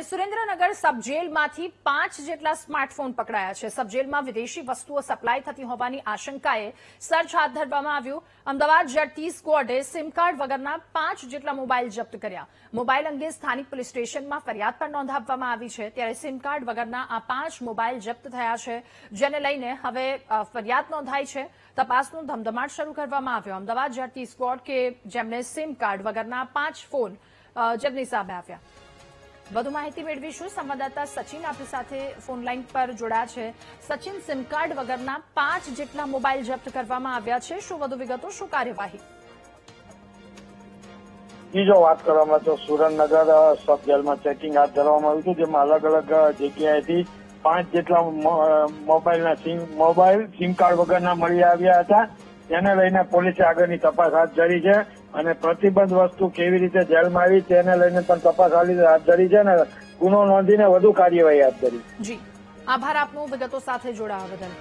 સુરેન્દ્રનગર સબજેલમાંથી 5 જેટલા સ્માર્ટફોન પકડાયા છે। સબજેલમાં વિદેશી વસ્તુઓ સપ્લાય થતી હોવાની આશંકાએ સર્ચ હાથ ધરવામાં આવ્યું। અમદાવાદ ઝડપી સ્ક્વોડે સિમ કાર્ડ વગરના 5 જેટલા મોબાઈલ જપ્ત કર્યા। મોબાઈલ અંગે સ્થાનિક પોલીસ સ્ટેશનમાં ફરિયાદ પણ નોંધાવવામાં આવી છે, ત્યારે સિમ કાર્ડ વગરના આ 5 મોબાઈલ જપ્ત થયા છે, જેને લઈને હવે ફરિયાદ નોંધાઈ છે। તપાસનો ધમધમાટ શરૂ કરવામાં આવ્યો। અમદાવાદ ઝડપી સ્ક્વોડ કે જેમને સિમ કાર્ડ વગરના 5 ફોન જેમની સામે આવ્યા। વધુ માહિતી મેળવીશું। સંવાદદાતા સચિન આપણી સાથે ફોન લાઈન પર જોડાયા છે। સચિન, સિમ કાર્ડ વગરના 5 જેટલા મોબાઈલ જપ્ત કરવામાં આવ્યા છે, શું વધુ વિગતો, શું કાર્યવાહી? જો વાત કરવામાં તો સુરેન્દ્રનગર સબ જેલમાં ચેકિંગ હાથ ધરવામાં આવ્યું હતું, જેમાં અલગ અલગ જગ્યાએથી 5 જેટલા મોબાઈલ સિમ કાર્ડ વગરના મળી આવ્યા હતા। તેને લઈને પોલીસે આગળની તપાસ હાથ ધરી છે અને પ્રતિબંધ વસ્તુ કેવી રીતે જેલમાં આવી તેને લઈને પણ તપાસ હાથ ધરી છે અને ગુનો નોંધીને વધુ કાર્યવાહી હાથ ધરી। જી, આભાર આપનો વિગતો સાથે જોડાવા બદલ।